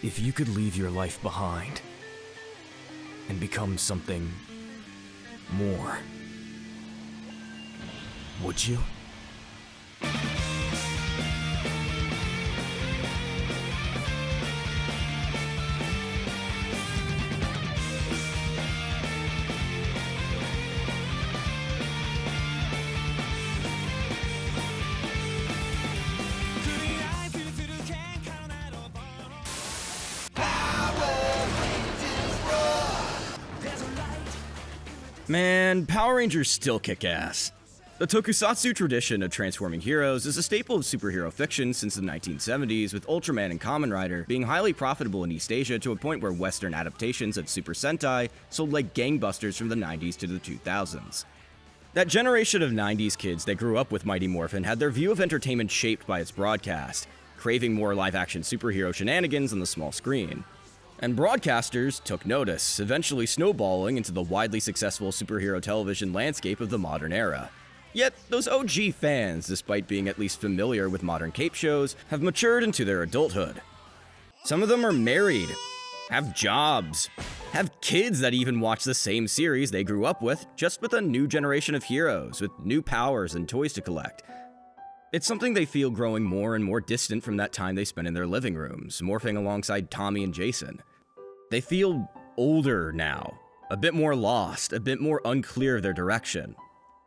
If you could leave your life behind and become something more, would you? Man, Power Rangers still kick ass. The tokusatsu tradition of transforming heroes is a staple of superhero fiction since the 1970s, with Ultraman and Kamen Rider being highly profitable in East Asia to a point where Western adaptations of Super Sentai sold like gangbusters from the 90s to the 2000s. That generation of 90s kids that grew up with Mighty Morphin had their view of entertainment shaped by its broadcast, craving more live-action superhero shenanigans on the small screen. And broadcasters took notice, eventually snowballing into the widely successful superhero television landscape of the modern era. Yet, those OG fans, despite being at least familiar with modern cape shows, have matured into their adulthood. Some of them are married, have jobs, have kids that even watch the same series they grew up with, just with a new generation of heroes, with new powers and toys to collect. It's something they feel growing more and more distant from that time they spent in their living rooms, morphing alongside Tommy and Jason. They feel older now, a bit more lost, a bit more unclear of their direction.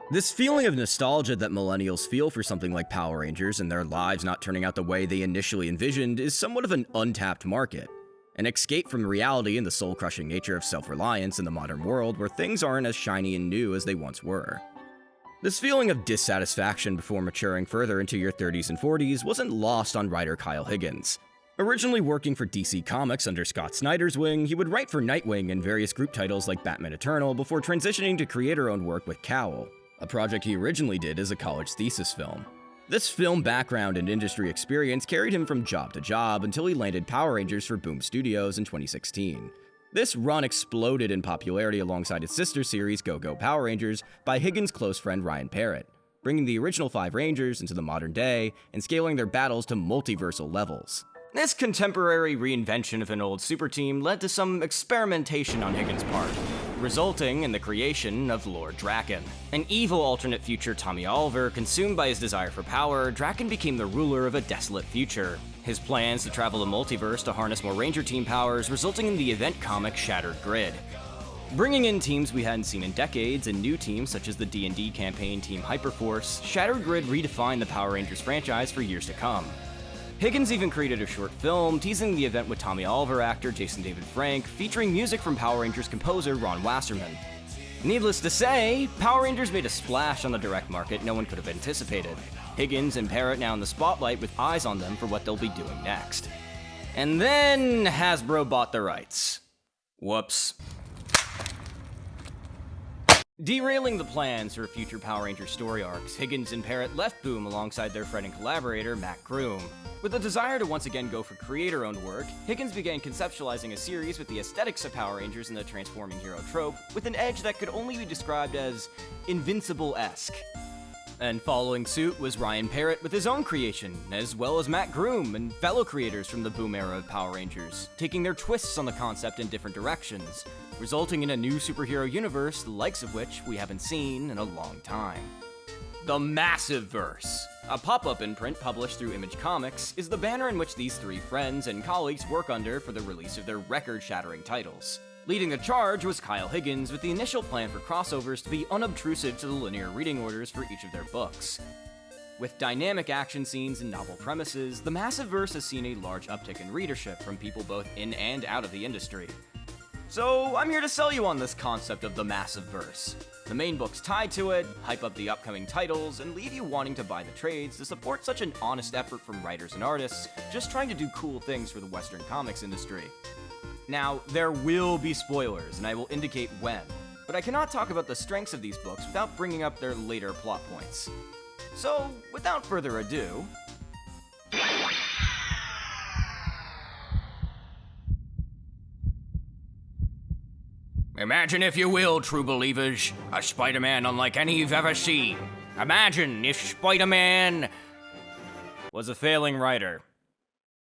This feeling of nostalgia that millennials feel for something like Power Rangers and their lives not turning out the way they initially envisioned is somewhat of an untapped market. An escape from reality and the soul-crushing nature of self-reliance in the modern world where things aren't as shiny and new as they once were. This feeling of dissatisfaction before maturing further into your 30s and 40s wasn't lost on writer Kyle Higgins. Originally working for DC Comics under Scott Snyder's wing, he would write for Nightwing and various group titles like Batman Eternal before transitioning to creator-owned work with Cowl, a project he originally did as a college thesis film. This film background and industry experience carried him from job to job until he landed Power Rangers for Boom Studios in 2016. This run exploded in popularity alongside its sister series Go Go Power Rangers by Higgins' close friend Ryan Parrott, bringing the original 5 Rangers into the modern day and scaling their battles to multiversal levels. This contemporary reinvention of an old super team led to some experimentation on Higgins' part, resulting in the creation of Lord Draken. An evil alternate future Tommy Oliver, consumed by his desire for power, Draken became the ruler of a desolate future. His plans to travel the multiverse to harness more Ranger Team powers, resulting in the event comic Shattered Grid. Bringing in teams we hadn't seen in decades and new teams such as the D&D campaign Team Hyperforce, Shattered Grid redefined the Power Rangers franchise for years to come. Higgins even created a short film teasing the event with Tommy Oliver actor Jason David Frank, featuring music from Power Rangers composer Ron Wasserman. Needless to say, Power Rangers made a splash on the direct market no one could have anticipated. Higgins and Parrott now in the spotlight with eyes on them for what they'll be doing next. And then Hasbro bought the rights. Whoops. Derailing the plans for future Power Rangers story arcs, Higgins and Parrott left Boom alongside their friend and collaborator, Matt Groom. With a desire to once again go for creator-owned work, Higgins began conceptualizing a series with the aesthetics of Power Rangers and the transforming hero trope, with an edge that could only be described as Invincible-esque. And following suit was Ryan Parrott with his own creation, as well as Matt Groom and fellow creators from the Boom era of Power Rangers, taking their twists on the concept in different directions, resulting in a new superhero universe, the likes of which we haven't seen in a long time. The Massive Verse, a pop-up imprint published through Image Comics, is the banner in which these 3 friends and colleagues work under for the release of their record-shattering titles. Leading the charge was Kyle Higgins, with the initial plan for crossovers to be unobtrusive to the linear reading orders for each of their books. With dynamic action scenes and novel premises, the Massive Verse has seen a large uptick in readership from people both in and out of the industry. So I'm here to sell you on this concept of the Massive Verse. The main book's tied to it, hype up the upcoming titles, and leave you wanting to buy the trades to support such an honest effort from writers and artists just trying to do cool things for the Western comics industry. Now, there will be spoilers, and I will indicate when, but I cannot talk about the strengths of these books without bringing up their later plot points. So, without further ado... Imagine, if you will, true believers, a Spider-Man unlike any you've ever seen. Imagine if Spider-Man was a failing writer.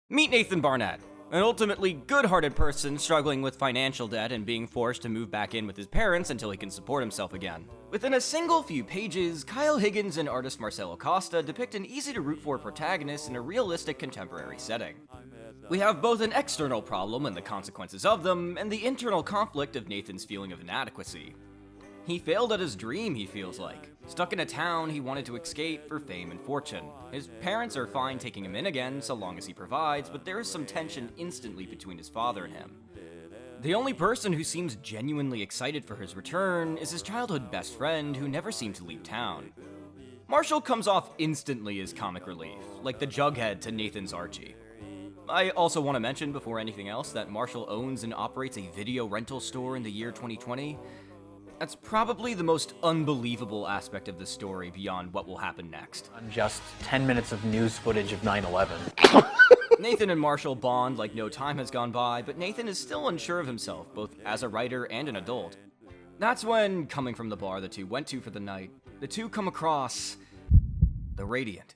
Meet Nathan Barnett, An ultimately good-hearted person struggling with financial debt and being forced to move back in with his parents until he can support himself again. Within a single few pages, Kyle Higgins and artist Marcelo Costa depict an easy-to-root-for protagonist in a realistic contemporary setting. We have both an external problem and the consequences of them, and the internal conflict of Nathan's feeling of inadequacy. He failed at his dream, he feels like. Stuck in a town he wanted to escape for fame and fortune. His parents are fine taking him in again so long as he provides, but there is some tension instantly between his father and him. The only person who seems genuinely excited for his return is his childhood best friend who never seemed to leave town. Marshall comes off instantly as comic relief, like the Jughead to Nathan's Archie. I also want to mention before anything else that Marshall owns and operates a video rental store in the year 2020. That's probably the most unbelievable aspect of the story beyond what will happen next. Just 10 minutes of news footage of 9/11. Nathan and Marshall bond like no time has gone by, but Nathan is still unsure of himself, both as a writer and an adult. That's when, coming from the bar the two went to for the night, the two come across the Radiant.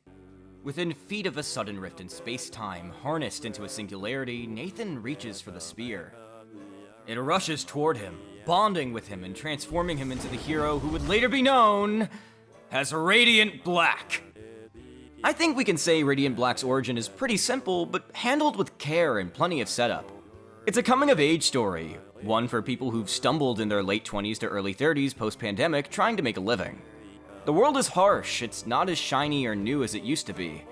Within feet of a sudden rift in space-time, harnessed into a singularity, Nathan reaches for the spear. It rushes toward him, bonding with him and transforming him into the hero who would later be known as Radiant Black. I think we can say Radiant Black's origin is pretty simple, but handled with care and plenty of setup. It's a coming-of-age story, one for people who've stumbled in their late 20s to early 30s post-pandemic trying to make a living. The world is harsh, it's not as shiny or new as it used to be.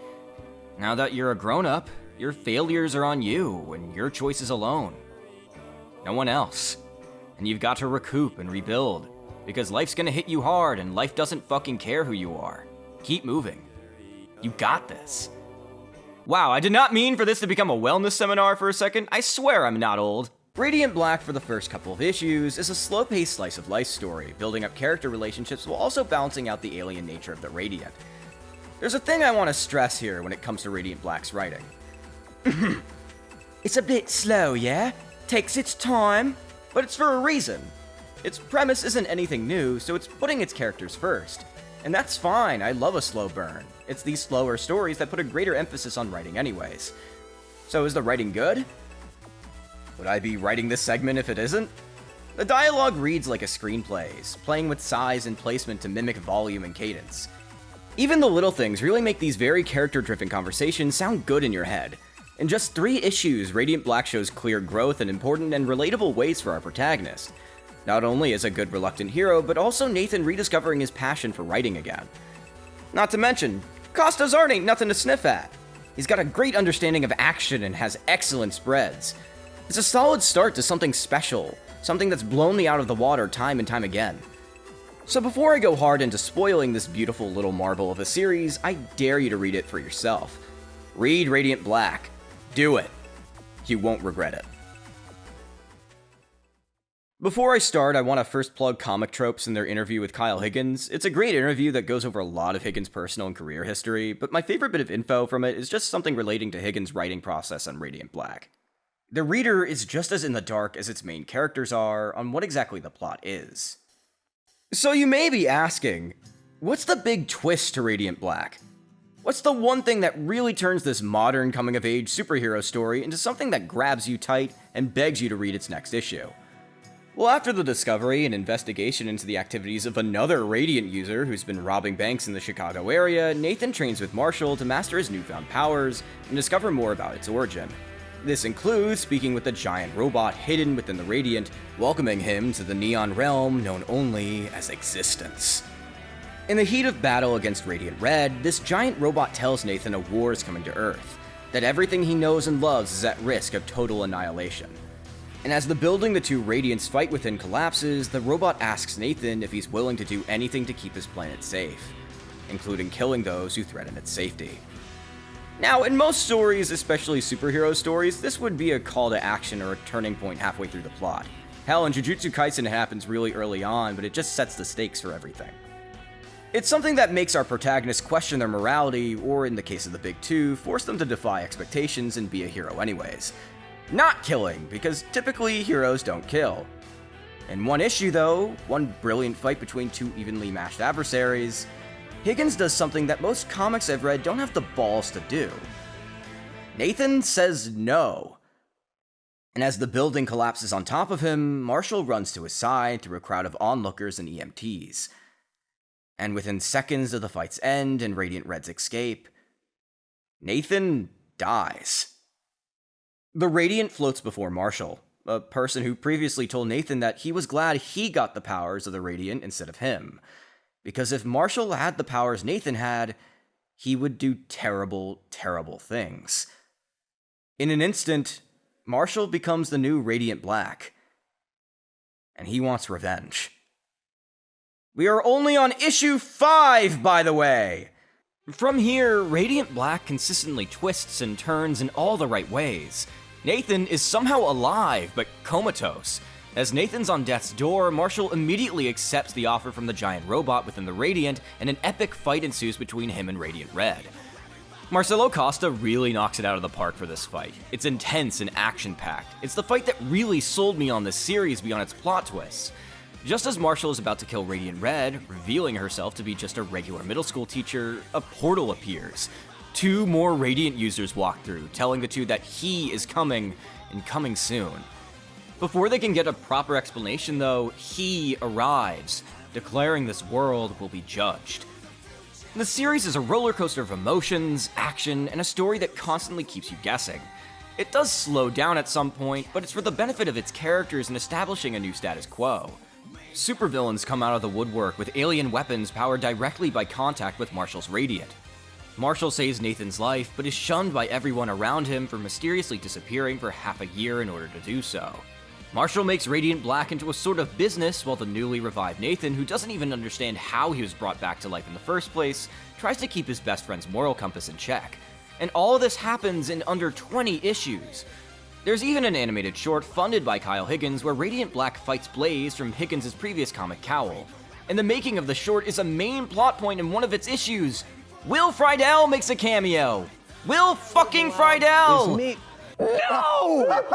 Now that you're a grown-up, your failures are on you and your choices alone. No one else. And you've got to recoup and rebuild, because life's gonna hit you hard and life doesn't fucking care who you are. Keep moving. You got this. Wow, I did not mean for this to become a wellness seminar for a second. I swear I'm not old. Radiant Black for the first couple of issues is a slow-paced slice-of-life story, building up character relationships while also balancing out the alien nature of the Radiant. There's a thing I want to stress here when it comes to Radiant Black's writing. It's a bit slow, yeah? Takes its time, but it's for a reason. Its premise isn't anything new, so it's putting its characters first. And that's fine, I love a slow burn. It's these slower stories that put a greater emphasis on writing anyways. So is the writing good? Would I be writing this segment if it isn't? The dialogue reads like a screenplay, playing with size and placement to mimic volume and cadence. Even the little things really make these very character-driven conversations sound good in your head. In just 3 issues, Radiant Black shows clear growth in important and relatable ways for our protagonist. Not only as a good reluctant hero, but also Nathan rediscovering his passion for writing again. Not to mention, Costa's art ain't nothing to sniff at. He's got a great understanding of action and has excellent spreads. It's a solid start to something special, something that's blown me out of the water time and time again. So before I go hard into spoiling this beautiful little marvel of a series, I dare you to read it for yourself. Read Radiant Black. Do it. You won't regret it. Before I start, I want to first plug Comic Tropes in their interview with Kyle Higgins. It's a great interview that goes over a lot of Higgins' personal and career history, but my favorite bit of info from it is just something relating to Higgins' writing process on Radiant Black. The reader is just as in the dark as its main characters are on what exactly the plot is. So you may be asking, what's the big twist to Radiant Black? What's the one thing that really turns this modern coming-of-age superhero story into something that grabs you tight and begs you to read its next issue? Well, after the discovery and investigation into the activities of another Radiant user who's been robbing banks in the Chicago area, Nathan trains with Marshall to master his newfound powers and discover more about its origin. This includes speaking with a giant robot hidden within the Radiant, welcoming him to the neon realm known only as existence. In the heat of battle against Radiant Red, this giant robot tells Nathan a war is coming to Earth, that everything he knows and loves is at risk of total annihilation. And as the building the two Radiants fight within collapses, the robot asks Nathan if he's willing to do anything to keep his planet safe, including killing those who threaten its safety. Now, in most stories, especially superhero stories, this would be a call to action or a turning point halfway through the plot. Hell, in Jujutsu Kaisen it happens really early on, but it just sets the stakes for everything. It's something that makes our protagonists question their morality, or in the case of the big two, force them to defy expectations and be a hero anyways. Not killing, because typically heroes don't kill. In one issue though, one brilliant fight between two evenly matched adversaries, Higgins does something that most comics I've read don't have the balls to do. Nathan says no. And as the building collapses on top of him, Marshall runs to his side through a crowd of onlookers and EMTs. And within seconds of the fight's end and Radiant Red's escape, Nathan dies. The Radiant floats before Marshall, a person who previously told Nathan that he was glad he got the powers of the Radiant instead of him. Because if Marshall had the powers Nathan had, he would do terrible, terrible things. In an instant, Marshall becomes the new Radiant Black. And he wants revenge. We are only on issue 5, by the way! From here, Radiant Black consistently twists and turns in all the right ways. Nathan is somehow alive, but comatose. As Nathan's on death's door, Marshall immediately accepts the offer from the giant robot within the Radiant, and an epic fight ensues between him and Radiant Red. Marcelo Costa really knocks it out of the park for this fight. It's intense and action-packed. It's the fight that really sold me on this series beyond its plot twists. Just as Marshall is about to kill Radiant Red, revealing herself to be just a regular middle school teacher, a portal appears. 2 more Radiant users walk through, telling the two that he is coming, and coming soon. Before they can get a proper explanation though, he arrives, declaring this world will be judged. The series is a roller coaster of emotions, action, and a story that constantly keeps you guessing. It does slow down at some point, but it's for the benefit of its characters and establishing a new status quo. Supervillains come out of the woodwork with alien weapons powered directly by contact with Marshall's Radiant. Marshall saves Nathan's life, but is shunned by everyone around him for mysteriously disappearing for half a year in order to do so. Marshall makes Radiant Black into a sort of business, while the newly revived Nathan, who doesn't even understand how he was brought back to life in the first place, tries to keep his best friend's moral compass in check. And all of this happens in under 20 issues. There's even an animated short funded by Kyle Higgins where Radiant Black fights Blaze from Higgins' previous comic Cowl. And the making of the short is a main plot point in one of its issues. Will Friedle makes a cameo! Will fucking Friedle! It's me. No!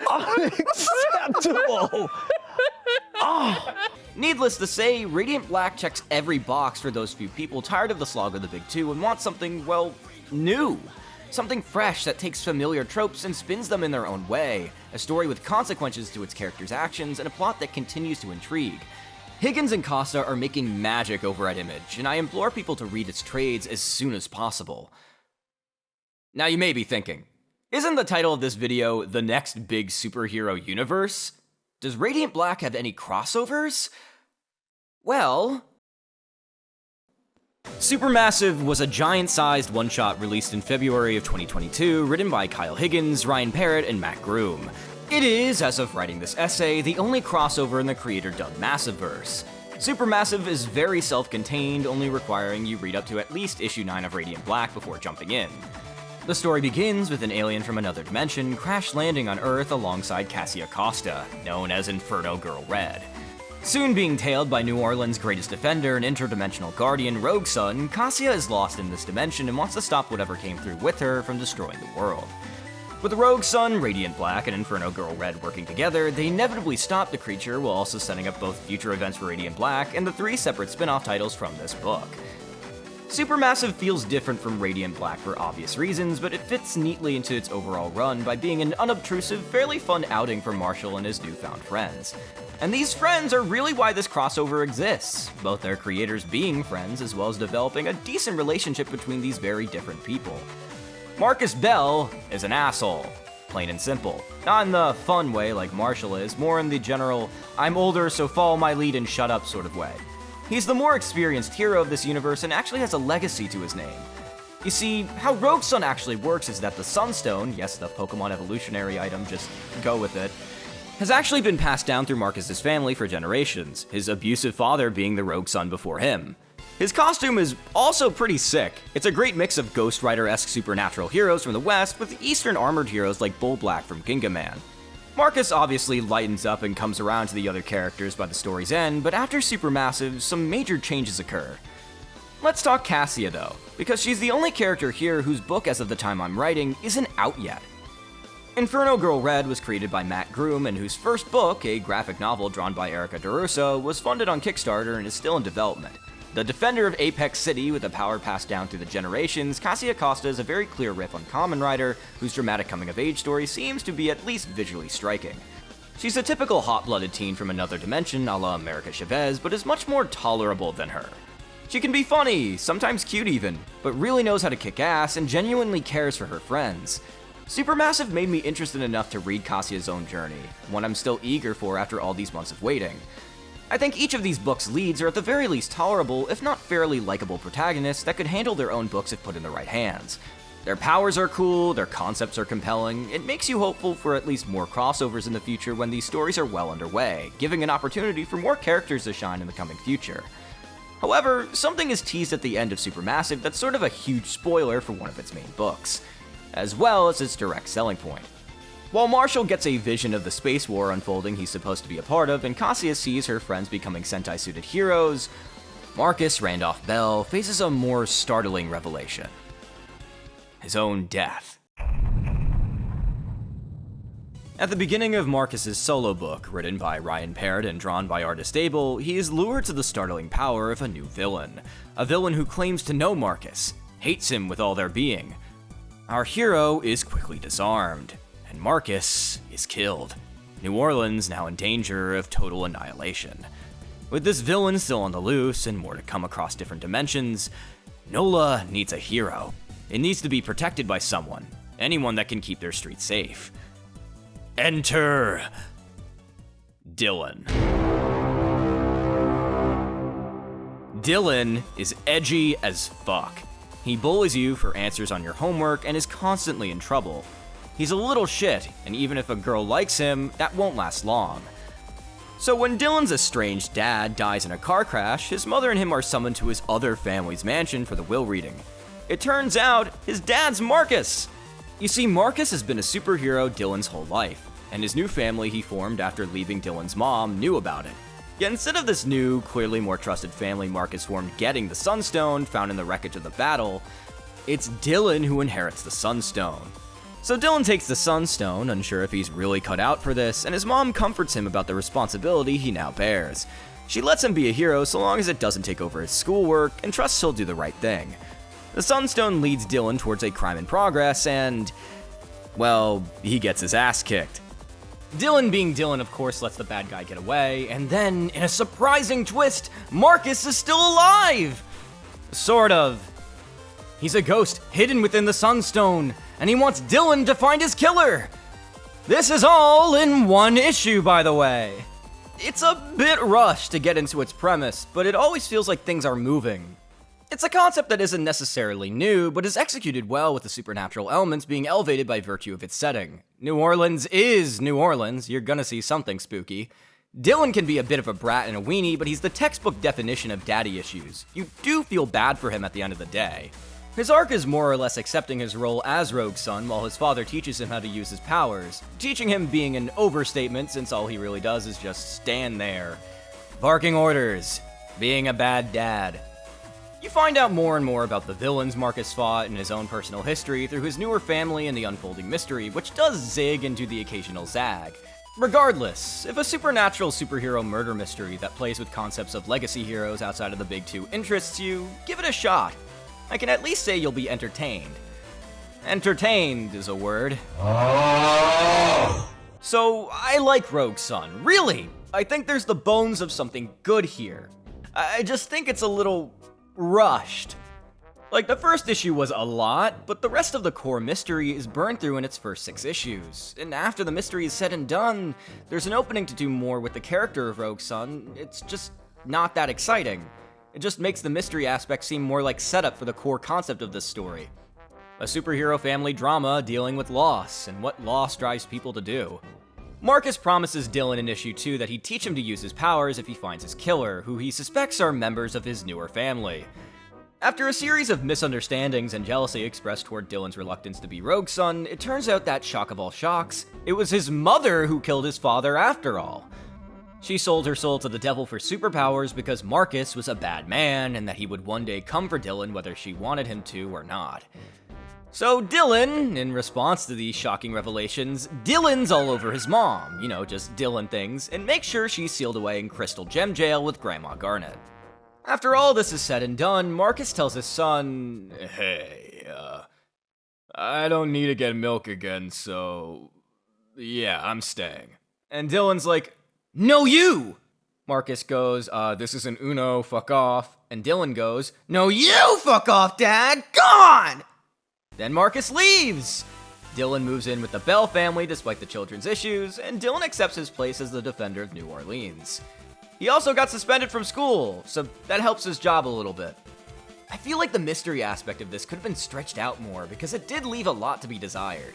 Unacceptable! Needless to say, Radiant Black checks every box for those few people tired of the slog of the big two and want something, well, new. Something fresh that takes familiar tropes and spins them in their own way, a story with consequences to its characters' actions, and a plot that continues to intrigue. Higgins and Costa are making magic over at Image, and I implore people to read its trades as soon as possible. Now you may be thinking, isn't the title of this video The Next Big Superhero Universe? Does Radiant Black have any crossovers? Well... Supermassive was a giant-sized one-shot released in February of 2022, written by Kyle Higgins, Ryan Parrott, and Matt Groom. It is, as of writing this essay, the only crossover in the creator-dubbed Massiveverse. Supermassive is very self-contained, only requiring you read up to at least issue 9 of Radiant Black before jumping in. The story begins with an alien from another dimension crash-landing on Earth alongside Cassia Costa, known as Inferno Girl Red. Soon being tailed by New Orleans' greatest defender and interdimensional guardian, Rogue Sun, Cassia is lost in this dimension and wants to stop whatever came through with her from destroying the world. With Rogue Sun, Radiant Black, and Inferno Girl Red working together, they inevitably stop the creature while also setting up both future events for Radiant Black and the 3 separate spin-off titles from this book. Supermassive feels different from Radiant Black for obvious reasons, but it fits neatly into its overall run by being an unobtrusive, fairly fun outing for Marshall and his newfound friends. And these friends are really why this crossover exists, both their creators being friends as well as developing a decent relationship between these very different people. Marcus Bell is an asshole, plain and simple. Not in the fun way like Marshall is, more in the general, I'm older so follow my lead and shut up sort of way. He's the more experienced hero of this universe and actually has a legacy to his name. You see, how Rogue Sun actually works is that the Sunstone, yes, the Pokemon evolutionary item, just go with it, has actually been passed down through Marcus's family for generations, his abusive father being the Rogue Sun before him. His costume is also pretty sick. It's a great mix of Ghost Rider-esque supernatural heroes from the West with Eastern armored heroes like Bull Black from Gingaman. Marcus obviously lightens up and comes around to the other characters by the story's end, but after Supermassive, some major changes occur. Let's talk Cassia though, because she's the only character here whose book as of the time I'm writing isn't out yet. Inferno Girl Red was created by Matt Groom and whose first book, a graphic novel drawn by Erica DeRusso, was funded on Kickstarter and is still in development. The defender of Apex City with a power passed down through the generations, Cassie Acosta is a very clear riff on Kamen Rider, whose dramatic coming-of-age story seems to be at least visually striking. She's a typical hot-blooded teen from another dimension a la America Chavez, but is much more tolerable than her. She can be funny, sometimes cute even, but really knows how to kick ass and genuinely cares for her friends. Supermassive made me interested enough to read Kassia's own journey, one I'm still eager for after all these months of waiting. I think each of these books' leads are at the very least tolerable, if not fairly likable protagonists that could handle their own books if put in the right hands. Their powers are cool, their concepts are compelling, it makes you hopeful for at least more crossovers in the future when these stories are well underway, giving an opportunity for more characters to shine in the coming future. However, something is teased at the end of Supermassive that's sort of a huge spoiler for one of its main books, as well as its direct selling point. While Marshall gets a vision of the space war unfolding he's supposed to be a part of, and Cassia sees her friends becoming Sentai-suited heroes, Marcus Randolph Bell faces a more startling revelation. His own death. At the beginning of Marcus's solo book, written by Ryan Parrott and drawn by Artist Abel, he is lured to the startling power of a new villain. A villain who claims to know Marcus, hates him with all their being. Our hero is quickly disarmed, and Marcus is killed. New Orleans now in danger of total annihilation. With this villain still on the loose and more to come across different dimensions, NOLA needs a hero. It needs to be protected by someone, anyone that can keep their streets safe. Enter Dylan. Dylan is edgy as fuck. He bullies you for answers on your homework and is constantly in trouble. He's a little shit, and even if a girl likes him, that won't last long. So when Dylan's estranged dad dies in a car crash, his mother and him are summoned to his other family's mansion for the will reading. It turns out, his dad's Marcus! You see, Marcus has been a superhero Dylan's whole life, and his new family he formed after leaving Dylan's mom knew about it. Yet instead of this new, clearly more trusted family Marcus formed getting the Sunstone found in the wreckage of the battle, it's Dylan who inherits the Sunstone. So Dylan takes the Sunstone, unsure if he's really cut out for this, and his mom comforts him about the responsibility he now bears. She lets him be a hero so long as it doesn't take over his schoolwork, and trusts he'll do the right thing. The Sunstone leads Dylan towards a crime in progress, and, well, he gets his ass kicked. Dylan being Dylan, of course, lets the bad guy get away, and then, in a surprising twist, Marcus is still alive! Sort of. He's a ghost hidden within the Sunstone, and he wants Dylan to find his killer! This is all in one issue, by the way. It's a bit rushed to get into its premise, but it always feels like things are moving. It's a concept that isn't necessarily new, but is executed well with the supernatural elements being elevated by virtue of its setting. New Orleans is New Orleans, you're gonna see something spooky. Dylan can be a bit of a brat and a weenie, but he's the textbook definition of daddy issues. You do feel bad for him at the end of the day. His arc is more or less accepting his role as Rogue's son while his father teaches him how to use his powers, teaching him being an overstatement since all he really does is just stand there, barking orders, being a bad dad. You find out more and more about the villains Marcus fought and his own personal history through his newer family and the unfolding mystery, which does zig into the occasional zag. Regardless, if a supernatural superhero murder mystery that plays with concepts of legacy heroes outside of the big two interests you, give it a shot. I can at least say you'll be entertained. Entertained is a word. So, I like Rogue's Son, really! I think there's the bones of something good here. I just think it's a little rushed. Like, the first issue was a lot, but the rest of the core mystery is burned through in its first 6 issues. And after the mystery is said and done, there's an opening to do more with the character of Rogue's Son. It's just not that exciting. It just makes the mystery aspect seem more like setup for the core concept of this story. A superhero family drama dealing with loss, and what loss drives people to do. Marcus promises Dylan in issue 2 that he'd teach him to use his powers if he finds his killer, who he suspects are members of his newer family. After a series of misunderstandings and jealousy expressed toward Dylan's reluctance to be Rogue's Son, it turns out that, shock of all shocks, it was his mother who killed his father after all. She sold her soul to the devil for superpowers because Marcus was a bad man and that he would one day come for Dylan whether she wanted him to or not. So Dylan, in response to these shocking revelations, Dylan's all over his mom, just Dylan things, and makes sure she's sealed away in Crystal Gem Jail with Grandma Garnet. After all this is said and done, Marcus tells his son, Hey, I don't need to get milk again, so yeah, I'm staying. and Dylan's like, no you! Marcus goes, this isn't Uno, fuck off. And Dylan goes, no you fuck off, Dad, gone! Then Marcus leaves. Dylan moves in with the Bell family despite the children's issues, and Dylan accepts his place as the defender of New Orleans. He also got suspended from school, so that helps his job a little bit. I feel like the mystery aspect of this could have been stretched out more because it did leave a lot to be desired.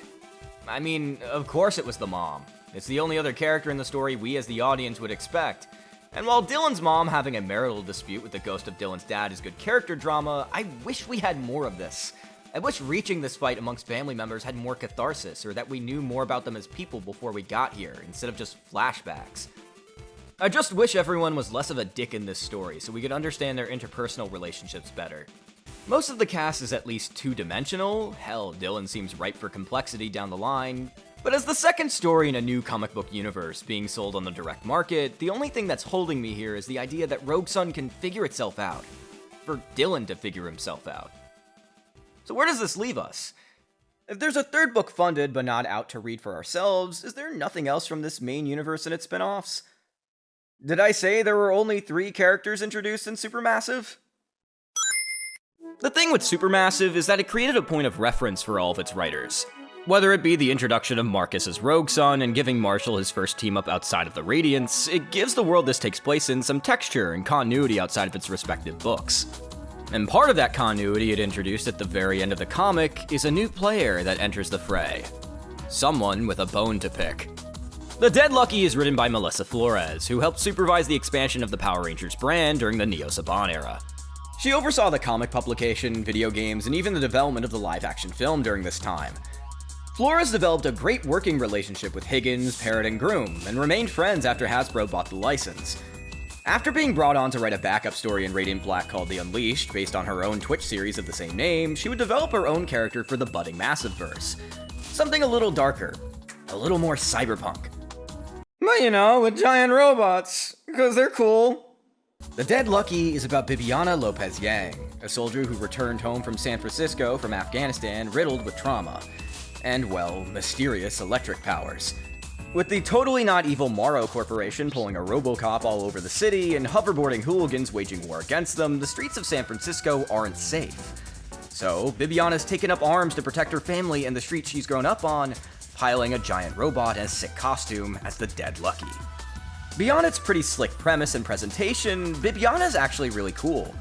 I mean, of course it was the mom. It's the only other character in the story we as the audience would expect. And while Dylan's mom having a marital dispute with the ghost of Dylan's dad is good character drama, I wish we had more of this. I wish reaching this fight amongst family members had more catharsis, or that we knew more about them as people before we got here, instead of just flashbacks. I just wish everyone was less of a dick in this story so we could understand their interpersonal relationships better. Most of the cast is at least two-dimensional, hell, Dylan seems ripe for complexity down the line, but as the second story in a new comic book universe being sold on the direct market, the only thing that's holding me here is the idea that Rogue Sun can figure itself out. For Dylan to figure himself out. So where does this leave us? If there's a third book funded but not out to read for ourselves, is there nothing else from this main universe and its spin-offs? Did I say there were only 3 characters introduced in Supermassive? The thing with Supermassive is that it created a point of reference for all of its writers. Whether it be the introduction of Marcus as Rogue Sun and giving Marshall his first team-up outside of the Radiance, it gives the world this takes place in some texture and continuity outside of its respective books. And part of that continuity it introduced at the very end of the comic is a new player that enters the fray. Someone with a bone to pick. The Dead Lucky is written by Melissa Flores, who helped supervise the expansion of the Power Rangers brand during the Neo Saban era. She oversaw the comic publication, video games, and even the development of the live-action film during this time. Flores developed a great working relationship with Higgins, Parrot, and Groom, and remained friends after Hasbro bought the license. After being brought on to write a backup story in Radiant Black called The Unleashed, based on her own Twitch series of the same name, she would develop her own character for the budding Massiveverse. Something a little darker, a little more cyberpunk. But you know, with giant robots, because they're cool. The Dead Lucky is about Bibiana Lopez Yang, a soldier who returned home from San Francisco from Afghanistan riddled with trauma, and, well, mysterious electric powers. With the totally not evil Morrow Corporation pulling a RoboCop all over the city and hoverboarding hooligans waging war against them, the streets of San Francisco aren't safe. So, Bibiana's taken up arms to protect her family and the streets she's grown up on, piling a giant robot in a sick costume as the Dead Lucky. Beyond its pretty slick premise and presentation, Bibiana's actually really cool.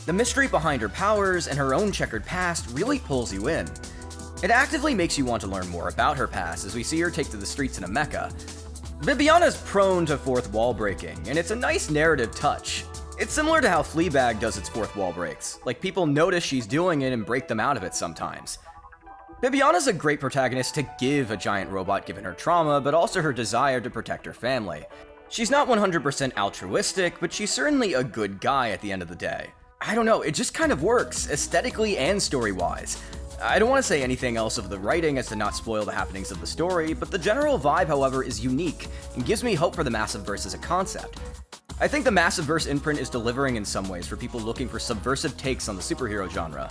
The mystery behind her powers and her own checkered past really pulls you in. It actively makes you want to learn more about her past as we see her take to the streets in a mecha. Bibiana's prone to fourth wall breaking, and it's a nice narrative touch. It's similar to how Fleabag does its fourth wall breaks, like people notice she's doing it and break them out of it sometimes. Bibiana's a great protagonist to give a giant robot given her trauma, but also her desire to protect her family. She's not 100% altruistic, but she's certainly a good guy at the end of the day. I don't know, it just kind of works, aesthetically and story-wise. I don't want to say anything else of the writing as to not spoil the happenings of the story, but the general vibe, however, is unique and gives me hope for the Massiveverse as a concept. I think the Massiveverse imprint is delivering in some ways for people looking for subversive takes on the superhero genre,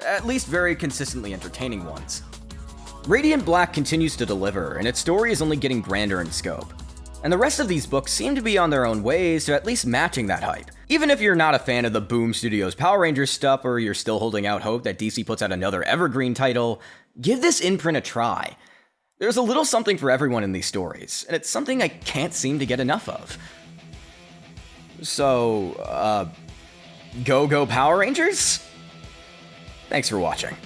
at least very consistently entertaining ones. Radiant Black continues to deliver, and its story is only getting grander in scope. And the rest of these books seem to be on their own ways to at least matching that hype. Even if you're not a fan of the Boom Studios Power Rangers stuff, or you're still holding out hope that DC puts out another evergreen title, give this imprint a try. There's a little something for everyone in these stories, and it's something I can't seem to get enough of. So, go Power Rangers? Thanks for watching.